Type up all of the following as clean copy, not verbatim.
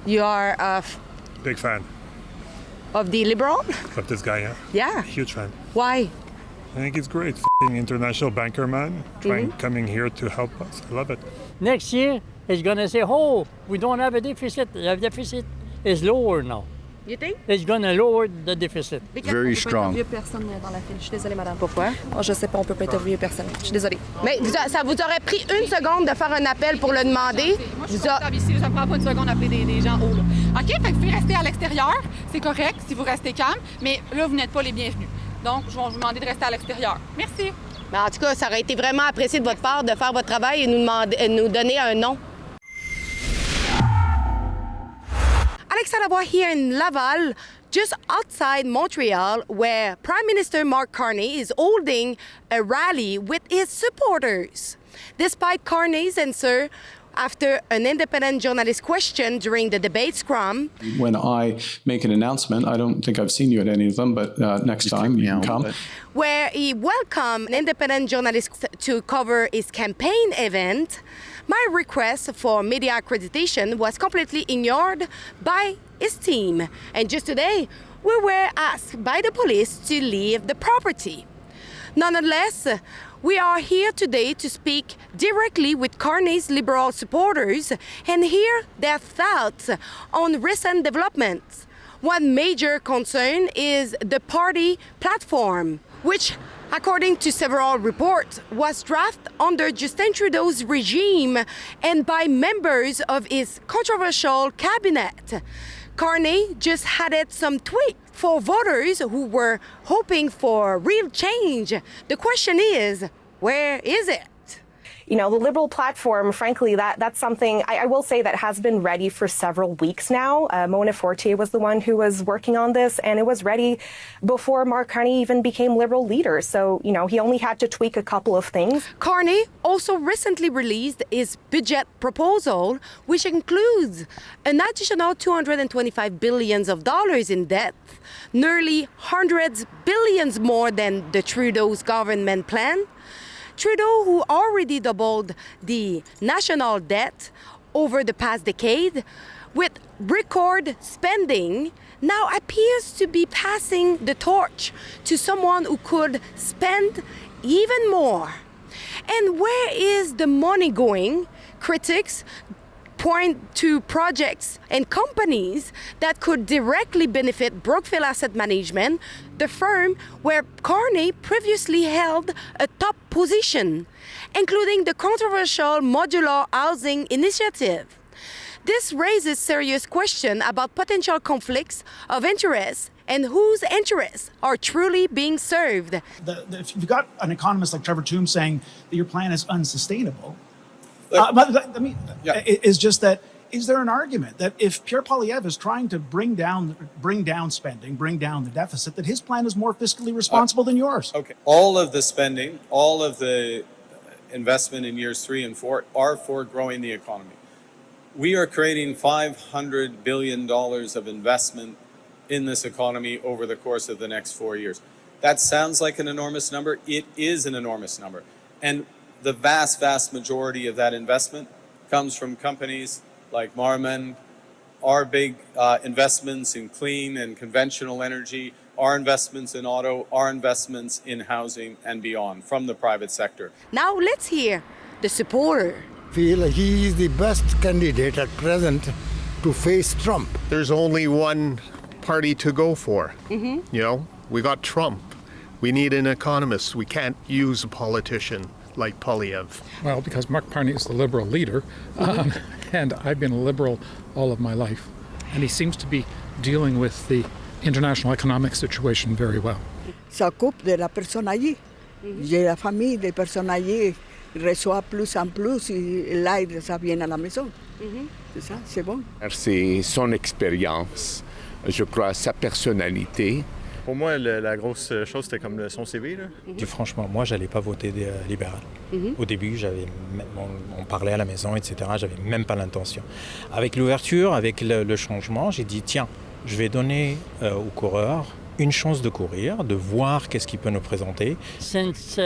You are Big fan of the Liberal? of this guy, yeah? Yeah. Huge fan. Why? I think he's great. International banker man, coming here to help us. I love it. Next year, he's going to say, oh, we don't have a deficit. The deficit is lower now. You think? It's going to lower the deficit. Very strong. Personne dans la file. Je suis désolée, madame. Pourquoi? Oh, je sais pas, on peut pas interviewer personne. Je suis désolée. Mais ça vous aurait pris une seconde de faire un appel pour le demander. Moi, je suis confortable ici. Ça me prend pas une seconde d'appeler des gens hauts. Là. OK? Fait que vous pouvez rester à l'extérieur. C'est correct si vous restez calme. Mais là, vous n'êtes pas les bienvenus. Donc, je vais vous demander de rester à l'extérieur. Merci. Mais en tout cas, ça aurait été vraiment apprécié de votre part de faire votre travail et nous donner un nom. Alexa Lavoie here in Laval, just outside Montreal, where Prime Minister Mark Carney is holding a rally with his supporters. Despite Carney's answer after an independent journalist question during the debate scrum. When I make an announcement, I don't think I've seen you at any of them, but next time you can come. Where he welcomed an independent journalist to cover his campaign event, my request for media accreditation was completely ignored by his team. And just today, we were asked by the police to leave the property. Nonetheless, we are here today to speak directly with Carney's Liberal supporters and hear their thoughts on recent developments. One major concern is the party platform, which, according to several reports, was drafted under Justin Trudeau's regime and by members of his controversial cabinet. Carney just added some tweaks for voters who were hoping for real change. The question is, where is it? You know, the Liberal platform, frankly, that's something I will say that has been ready for several weeks now. Mona Fortier was the one who was working on this, and it was ready before Mark Carney even became Liberal leader. So, you know, he only had to tweak a couple of things. Carney also recently released his budget proposal, which includes an additional $225 billion in debt, nearly hundreds billions more than the Trudeau's government plan. Trudeau, who already doubled the national debt over the past decade, with record spending, now appears to be passing the torch to someone who could spend even more. And where is the money going? Critics point to projects and companies that could directly benefit Brookfield Asset Management, the firm where Carney previously held a top position, including the controversial modular housing initiative. This raises serious questions about potential conflicts of interest and whose interests are truly being served. If you've got an economist like Trevor Toombs saying that your plan is unsustainable, is just that, is there an argument that if Pierre Poilievre is trying to bring down spending, bring down the deficit, that his plan is more fiscally responsible than yours? Okay. All of the spending, all of the investment in years 3 and 4 are for growing the economy. We are creating $500 billion of investment in this economy over the course of the next 4 years. That sounds like an enormous number. It is an enormous number. And the vast, vast majority of that investment comes from companies like Marmon, our big investments in clean and conventional energy, our investments in auto, our investments in housing and beyond from the private sector. Now let's hear the supporter. Feel he is the best candidate at present to face Trump. There's only one party to go for. You know, we got Trump. We need an economist. We can't use a politician like Poilievre. Well, because Mark Carney is the Liberal leader, and I've been a Liberal all of my life, and he seems to be dealing with the international economic situation very well. S'occupe de la personne allí. J'ai la famille des personnes allí, reçoit plus en plus et l'aide, ça vient à la maison. C'est ça, c'est bon. C'est son expérience, je crois, sa personnalité. Pour moi, la grosse chose, c'était comme son CV. Là. Franchement, moi, j'allais pas voter libéral. Au début, on parlait à la maison, etc. J'avais même pas l'intention. Avec l'ouverture, avec le changement, j'ai dit, tiens, je vais donner aux coureurs une chance de courir, de voir qu'est-ce qu'il peut nous présenter. Since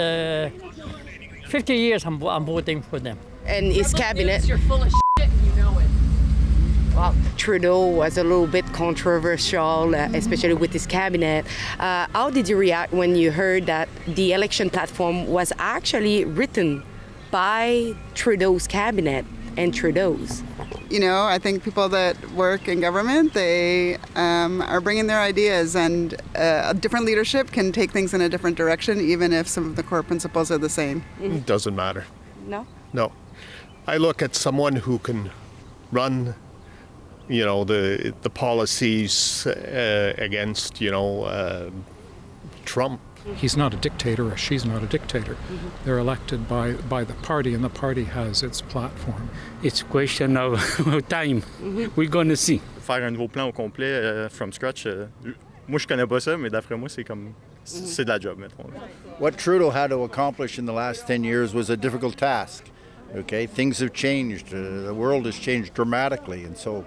50 years, I'm voting for them. And his cabinet. You're full of shit and you know it. Well, Trudeau was a little bit controversial, especially with his cabinet. How did you react when you heard that the election platform was actually written by Trudeau's cabinet and Trudeau's? You know, I think people that work in government, they are bringing their ideas, and a different leadership can take things in a different direction, even if some of the core principles are the same. Mm-hmm. It doesn't matter. No? No. I look at someone who can run, you know, the policies against, you know, Trump. He's not a dictator, or she's not a dictator. Mm-hmm. They're elected by the party, and the party has its platform. It's a question of time. Mm-hmm. We're going to see. Faire un nouveau plan au complet from scratch, moi je connais pas ça, mais d'après moi c'est comme c'est de la job, mettons. What Trudeau had to accomplish in the last 10 years was a difficult task. Okay, things have changed. The world has changed dramatically, and so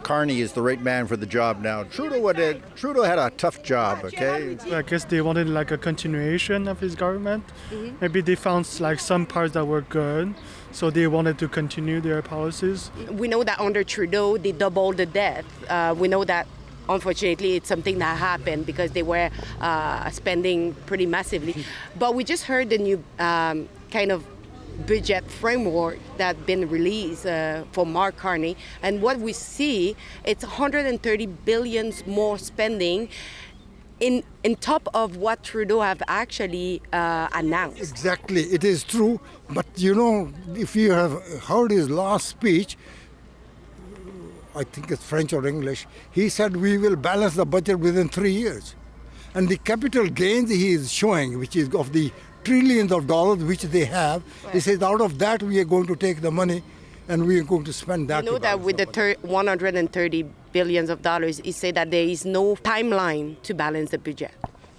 Carney is the right man for the job now. Trudeau had a tough job, okay? I guess they wanted like a continuation of his government. Mm-hmm. Maybe they found like some parts that were good, so they wanted to continue their policies. We know that under Trudeau, they doubled the debt. We know that, unfortunately, it's something that happened because they were spending pretty massively. But we just heard the new kind of budget framework that's been released for Mark Carney, and what we see, it's 130 billion more spending in top of what Trudeau have actually announced. Exactly, it is true, but you know, if you have heard his last speech, I think it's French or English, he said we will balance the budget within 3 years. And the capital gains he is showing, which is of the trillions of dollars which they have, he says out of that we are going to take the money and we are going to spend that. You know that with the 130 billions of dollars, he said that there is no timeline to balance the budget.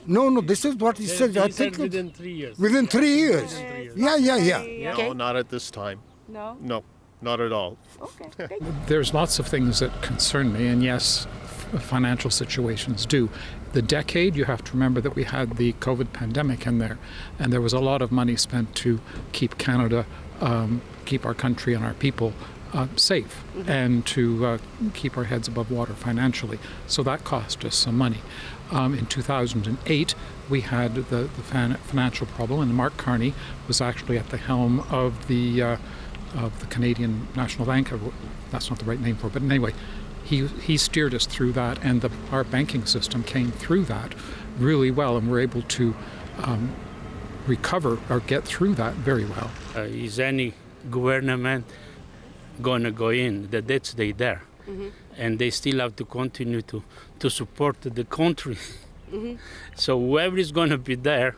No, this is what he said. I think within 3 years. Within 3 years. Yeah. No, not at this time. No? No, not at all. Okay. There's lots of things that concern me, and yes, financial situations do. The decade, you have to remember that we had the COVID pandemic in there, and there was a lot of money spent to keep Canada, keep our country and our people safe, mm-hmm. and to keep our heads above water financially. So that cost us some money. In 2008, we had the financial problem, and Mark Carney was actually at the helm of the Canadian National Bank. That's not the right name for it, but anyway, he steered us through that, and our banking system came through that really well, and we're able to recover or get through that very well. Is any government going to go in? The debt stay there, mm-hmm. and they still have to continue to support the country. Mm-hmm. So whoever is going to be there,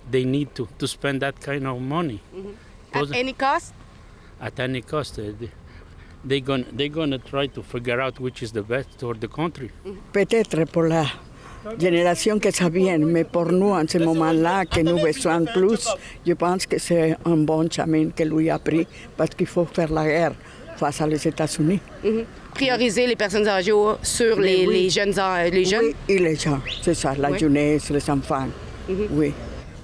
they need to spend that kind of money. Mm-hmm. At any cost? At any cost. They're gonna try to figure out which is the best for the country. Peut-être pour la génération que ça vient, mais pour nous en ce moment-là, que nous besoin plus, je pense que c'est un bon chemin que lui a pris, parce qu'il faut faire la guerre face aux États-Unis. Mm-hmm. Prioriser les personnes âgées sur les jeunes. Oui, et les gens, c'est ça, la jeunesse, les enfants. Mm-hmm. Oui.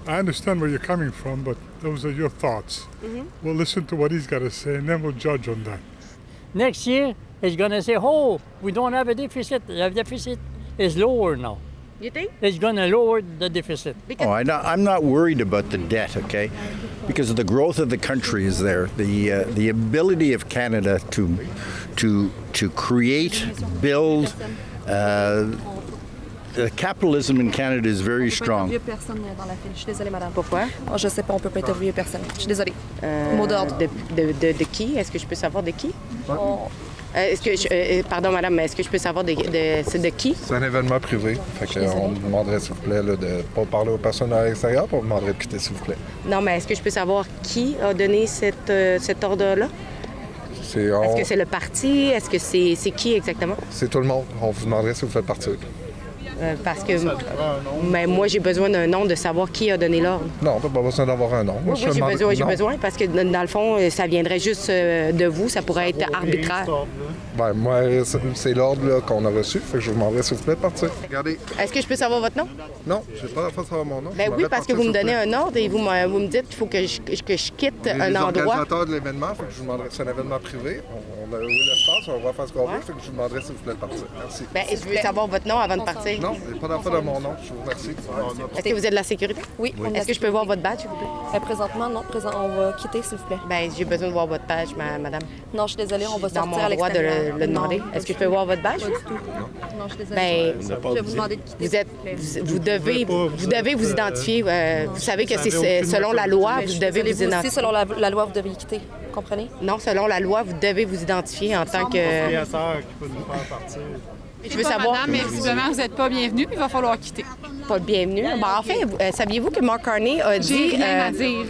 I understand where you're coming from, but those are your thoughts. Mm-hmm. We'll listen to what he's got to say, and then we'll judge on that. Next year, he's going to say, oh, we don't have a deficit. The deficit is lower now. You think? It's going to lower the deficit. I'm not worried about the debt, okay? Because of the growth of the country is there. The ability of Canada to create, build, capitalism in Canada is very strong. Je ne peux pas interviewer personne dans la file. Je suis désolée, madame. Pourquoi? Oh, je sais pas, on peut pas interviewer personne. Je suis désolée. Mot d'ordre. De qui? Est-ce que je peux savoir de qui? Pardon, madame, mais est-ce que je peux savoir c'est de qui? C'est un événement privé. Fait qu'on vous demanderait, s'il vous plaît, de ne pas parler aux personnes à l'extérieur, puis on vous demanderait de quitter, s'il vous plaît. Non, mais est-ce que je peux savoir qui a donné cet ordre-là? Est-ce que c'est le parti? Est-ce que c'est qui exactement? C'est tout le monde. On vous demanderait si vous faites partie. Parce que moi, j'ai besoin d'un nom, de savoir qui a donné l'ordre. Non, tu n'as pas besoin d'avoir un nom. Oui, j'ai besoin, parce que dans le fond, ça viendrait juste de vous, ça pourrait être arbitraire. Ben, moi, c'est l'ordre qu'on a reçu, fait que je vous demanderais s'il vous plaît de partir. Regardez. Est-ce que je peux savoir votre nom? Non, je n'ai pas la face de savoir mon nom. Ben oui, parce que vous me donnez un ordre et vous me dites qu'il faut que je quitte un endroit. C'est l'organisateur de l'événement, fait que je vous demanderais, c'est un événement privé. On a loué l'espace, on va faire ce qu'on veut, fait que je vous demanderai s'il vous plaît de partir. Merci. Ben, je veux savoir votre nom avant de partir. Non, il n'y a pas d'enfant de mon nom, je vous remercie. Est-ce que vous êtes de la sécurité? Oui. Est-ce que je peux voir votre badge, s'il vous plaît? Présentement, non. On va quitter, s'il vous plaît. Ben, j'ai besoin de voir votre badge, madame. Non, je suis désolée, on va Dans sortir à mon droit de l'extérieur. le demander. Non, Est-ce que je peux voir votre badge? Pas du tout. Non, je suis désolée. Ben, je vais vous demander de quitter. Vous devez vous identifier. Vous savez que c'est selon la loi, vous devez vous identifier. Aussi, selon la loi, vous devez quitter. Comprenez? Non, selon la loi, vous devez vous identifier en tant que... Je veux savoir. Madame, mais visiblement, vous n'êtes pas bienvenue, puis il va falloir quitter. Pas le bienvenu. Ben, en fait, saviez-vous que Mark Carney a dit... J'ai rien à dire.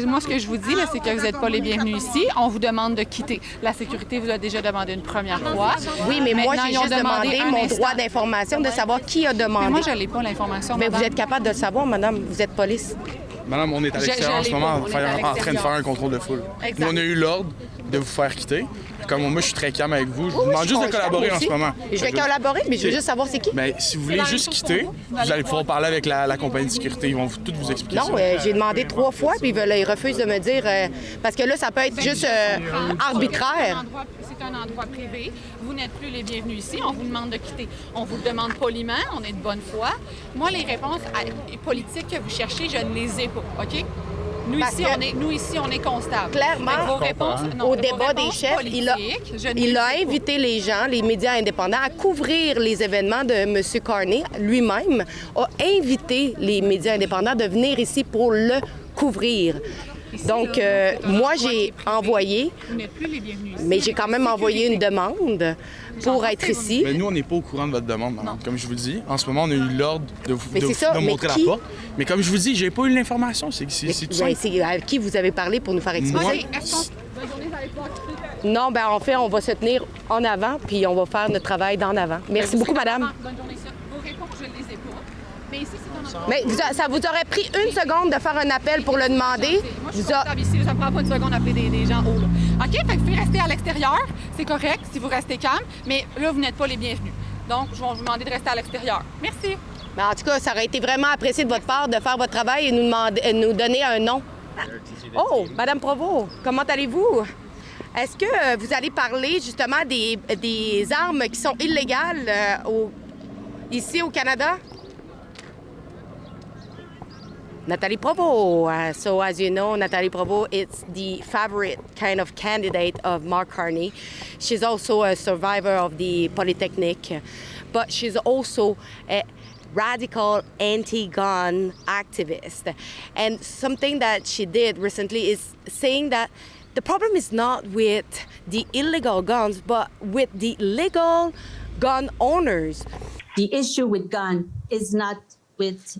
Moi, ce que je vous dis, c'est que vous n'êtes pas les bienvenus ici. On vous demande de quitter. La sécurité vous a déjà demandé une première fois. Oui, mais moi, j'ai ils ont juste demandé mon droit instant. d'information, de savoir qui a demandé. Mais moi, je n'ai pas l'information, Mais madame. vous êtes capable de le savoir, madame. Vous êtes police. Madame, on est à l'extérieur en ce moment, en train de faire un contrôle de foule. Exact. Nous, on a eu l'ordre de vous faire quitter. Comme moi, je suis très calme avec vous. Je vous demande juste de collaborer en ce moment. Je vais collaborer, mais je veux juste savoir c'est qui. Mais si vous voulez juste quitter, vous allez pouvoir parler avec la compagnie de sécurité. Ils vont tout vous expliquer Non, j'ai demandé 3 fois, puis ils refusent de me dire... parce que là, ça peut être juste arbitraire. C'est un endroit privé. Vous n'êtes plus les bienvenus ici. On vous demande de quitter. On vous le demande poliment. On est de bonne foi. Moi, les réponses politiques que vous cherchez, je ne les ai pas. OK? Nous ici, on est constable. Clairement, vos réponses, au débat des chefs, il a invité les gens, les médias indépendants, à couvrir les événements de M. Carney. Lui-même a invité les médias indépendants de venir ici pour le couvrir. Donc, moi, j'ai envoyé, mais j'ai quand même envoyé une demande pour être ici. Mais nous, on n'est pas au courant de votre demande, madame. Comme je vous le dis, en ce moment, on a eu l'ordre de vous montrer la porte. Mais comme je vous dis, j'ai pas eu l'information. C'est tout simple. C'est à qui vous avez parlé pour nous faire expliquer? Non, ben en fait, on va se tenir en avant, puis on va faire notre travail d'en avant. Merci beaucoup, madame. Bonne journée, ça. Vos réponses, je ne les ai pas. Mais ici, c'est un endroit... Mais ça vous aurait pris 1 seconde de faire un appel pour le demander. Moi, je suis constable ici, ça ne prend pas 1 seconde d'appeler des gens hauts. Là. OK? Fait que vous pouvez rester à l'extérieur. C'est correct si vous restez calme. Mais là, vous n'êtes pas les bienvenus. Donc, je vais vous demander de rester à l'extérieur. Merci. Mais en tout cas, ça aurait été vraiment apprécié de votre part de faire votre travail et nous donner un nom. Oh, Madame Provost, comment allez-vous? Est-ce que vous allez parler justement des armes qui sont illégales ici au Canada? Nathalie Provost. So as you know, Nathalie Provost is the favorite kind of candidate of Mark Carney. She's also a survivor of the Polytechnic, but she's also a radical anti-gun activist. And something that she did recently is saying that the problem is not with the illegal guns, but with the legal gun owners. The issue with gun is not with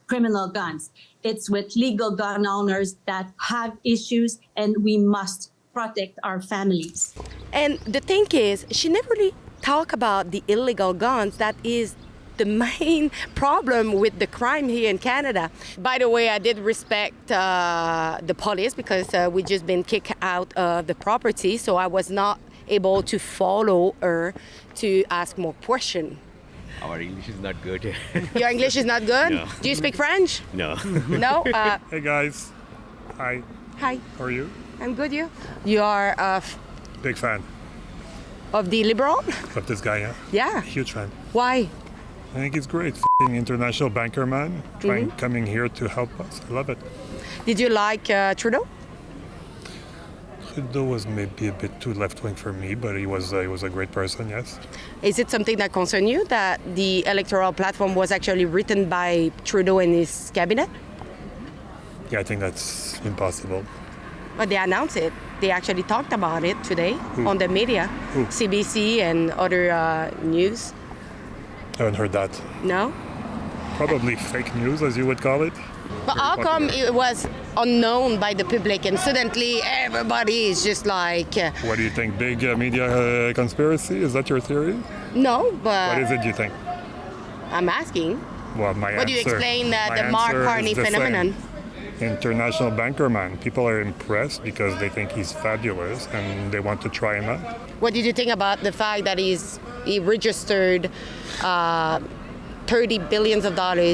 criminal guns. It's with legal gun owners that have issues, and we must protect our families. And the thing is, she never really talked about the illegal guns. That is the main problem with the crime here in Canada. By the way, I did respect the police because we just been kicked out of the property, so I was not able to follow her to ask more questions. Our English is not good. Your English is not good? No. Do you speak French? No. No? Hey guys. Hi. Hi. How are you? I'm good, you? You are Big fan of the Liberal? of this guy, yeah? Yeah. Huge fan. Why? I think he's great. International banker man, coming here to help us. I love it. Did you like Trudeau? Trudeau was maybe a bit too left-wing for me, but he was a great person, yes. Is it something that concerns you, that the electoral platform was actually written by Trudeau and his cabinet? Yeah, I think that's impossible. But they announced it. They actually talked about it today on the media, CBC and other news. I haven't heard that. No? Probably fake news, as you would call it. But how come it was unknown by the public and suddenly everybody is just like... What do you think? Big media conspiracy? Is that your theory? No, but... What is it, you think? I'm asking. Well, What do you explain the Mark Carney phenomenon? International banker man. People are impressed because they think he's fabulous and they want to try him out. What did you think about the fact that he registered $30 billion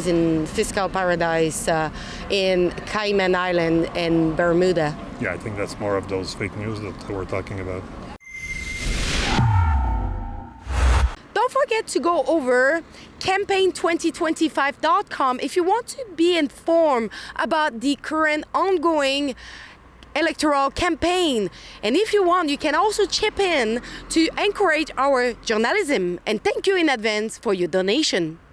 in fiscal paradise in Cayman Island and Bermuda? Yeah, I think that's more of those fake news that we're talking about. forget to go over campaign2025.com if you want to be informed about the current ongoing electoral campaign. And if you want, you can also chip in to encourage our journalism. And thank you in advance for your donation.